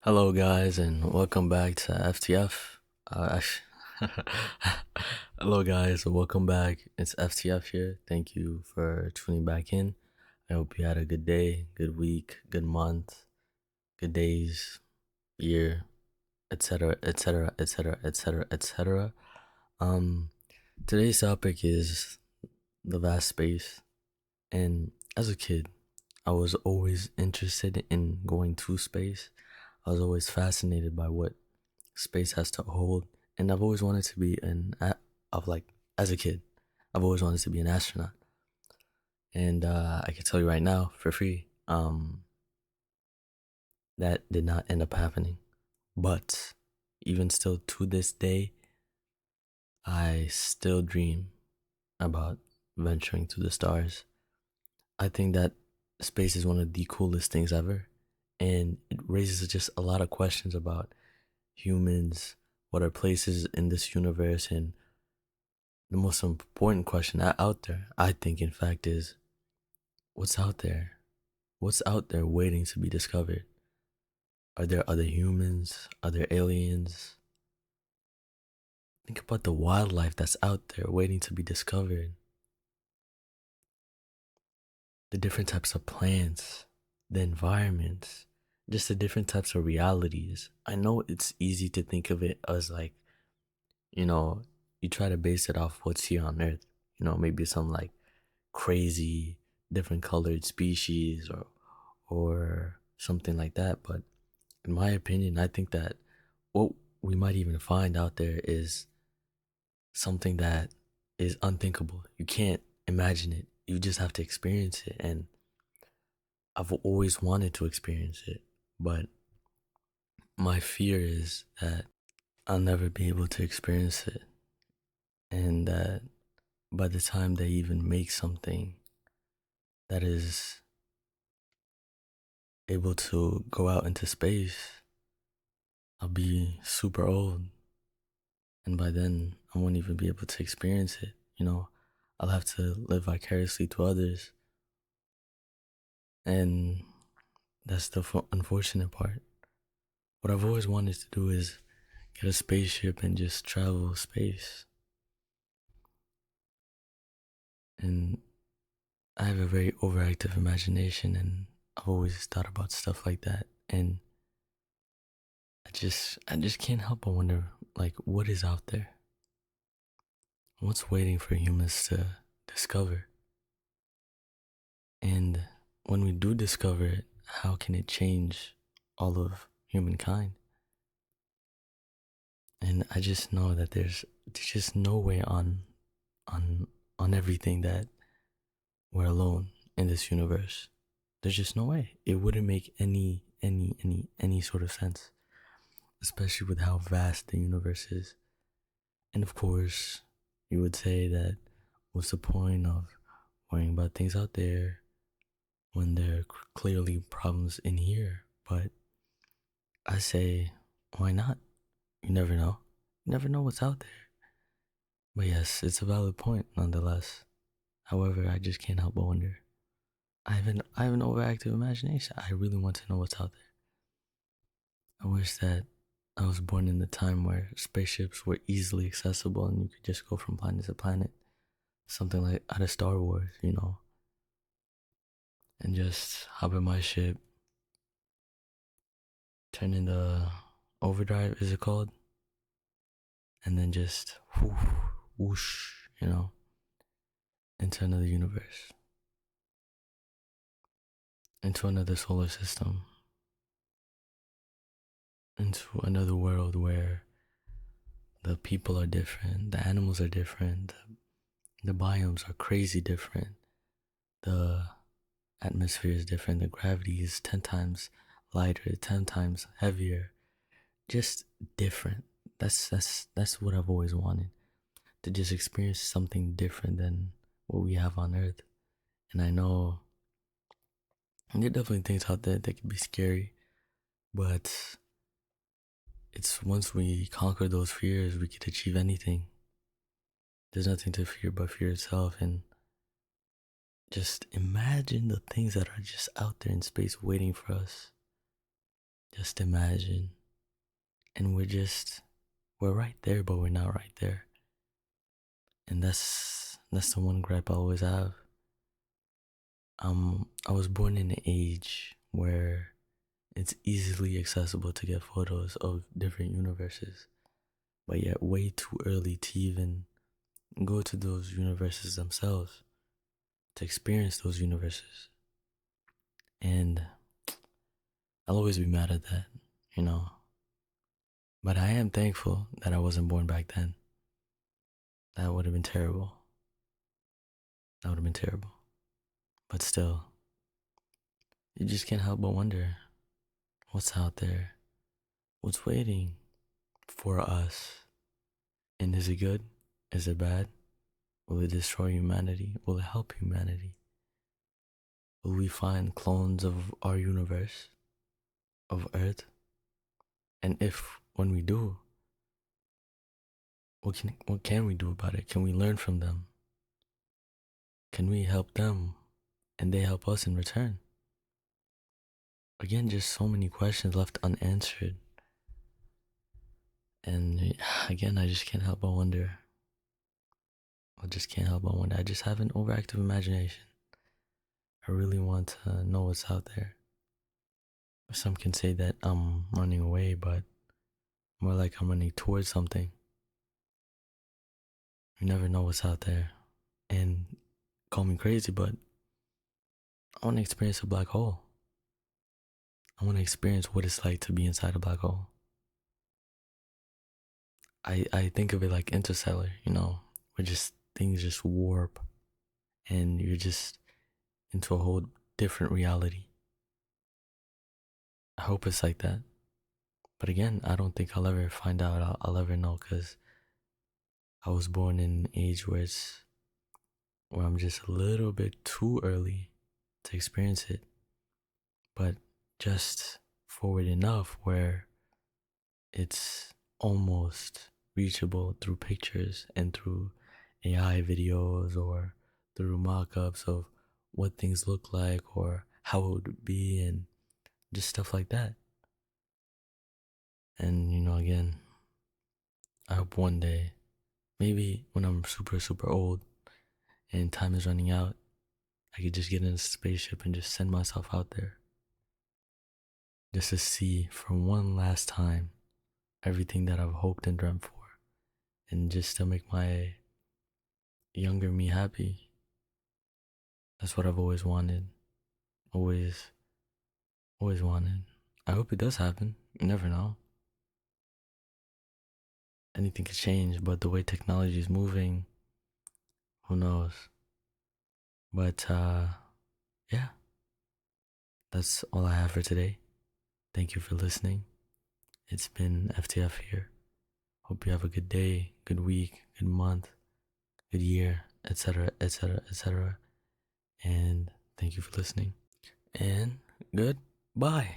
Hello, guys, and welcome back to FTF. Hello, guys, and welcome back. It's FTF here. Thank you for tuning back in. I hope you had a good day, good week, good month, good days, year, etc., etc., etc., etc., etc. Um, Today's topic is the vast space, and as a kid, I was always interested in going to space. I was always fascinated by what space has to hold. And I've always wanted to be of like, as a kid, I've always wanted to be an astronaut. And I can tell you right now, for free, that did not end up happening. But even still to this day, I still dream about venturing to the stars. I think that space is one of the coolest things ever. And it raises just a lot of questions about humans, what are places in this universe, and the most important question out there, I think, in fact, is what's out there? What's out there waiting to be discovered? Are there other humans? Are there aliens? Think about the wildlife that's out there waiting to be discovered, the different types of plants, the environments, just the different types of realities. I know it's easy to think of it as like, you know, you try to base it off what's here on Earth. Maybe some like crazy different colored species or something like that. But in my opinion, I think that what we might even find out there is something that is unthinkable. You can't imagine it. You just have to experience it. And I've always wanted to experience it. But my fear is that I'll never be able to experience it. And that by the time they even make something that is able to go out into space, I'll be super old. And by then, I won't even be able to experience it. I'll have to live vicariously to others. And that's the unfortunate part. What I've always wanted to do is get a spaceship and just travel space. And I have a very overactive imagination, and I've always thought about stuff like that. And I just can't help but wonder, like, what is out there? What's waiting for humans to discover? And when we do discover it, how can it change all of humankind? And I just know that there's just no way on on everything that we're alone in this universe. There's just no way. It wouldn't make any sort of sense, especially with how vast the universe is. And of course, you would say that what's the point of worrying about things out there when there are clearly problems in here? But I say, why not? You never know. You never know what's out there. But yes, it's a valid point nonetheless. However, I just can't help but wonder. I have an overactive imagination. I really want to know what's out there. I wish that I was born in the time where spaceships were easily accessible and you could just go from planet to planet. Something like out of Star Wars, and just hop in my ship, turn in the overdrive, is it called? And then just whoosh, into another universe, into another solar system, into another world where the people are different, the animals are different, the biomes are crazy different, the atmosphere is different, the gravity is 10 times lighter, 10 times heavier, just different. That's what I've always wanted, to just experience something different than what we have on Earth. And I know there are definitely things out there that can be scary, but it's once we conquer those fears, we can achieve anything. There's nothing to fear but fear itself. And just imagine the things that are just out there in space waiting for us. Just imagine. And we're right there, but we're not right there. And that's the one gripe I always have. I was born in an age where it's easily accessible to get photos of different universes, but yet way too early to even go to those universes themselves, to experience those universes. And I'll always be mad at that, you know. But I am thankful that I wasn't born back then. That would have been terrible. That would have been terrible. But still, you just can't help but wonder what's out there, what's waiting for us. And is it good? Is it bad? Will it destroy humanity? Will it help humanity? Will we find clones of our universe, of Earth? And if, when we do, what can we do about it? Can we learn from them? Can we help them and they help us in return? Again, just so many questions left unanswered. And again, I just can't help but wonder. I just can't help but wonder. I just have an overactive imagination. I really want to know what's out there. Some can say that I'm running away, but more like I'm running towards something. You never know what's out there. And call me crazy, but I want to experience a black hole. I want to experience what it's like to be inside a black hole. I think of it like Interstellar, you know, where just things just warp and you're just into a whole different reality. I hope it's like that. But again, I don't think I'll ever find out. I'll ever know because I was born in an age where I'm just a little bit too early to experience it, but just forward enough where it's almost reachable through pictures and through AI videos or through mock-ups of what things look like or how it would be and just stuff like that. And again, I hope one day, maybe when I'm super, super old and time is running out, I could just get in a spaceship and just send myself out there. Just to see for one last time everything that I've hoped and dreamt for. And just to make my younger me happy. That's what I've always wanted. Always, always wanted. I hope it does happen. You never know. Anything could change, but the way technology is moving, who knows? But yeah, that's all I have for today. Thank you for listening. It's been FTF here. Hope you have a good day, good week, good month, good year, etc., etc., etc. And thank you for listening. And goodbye.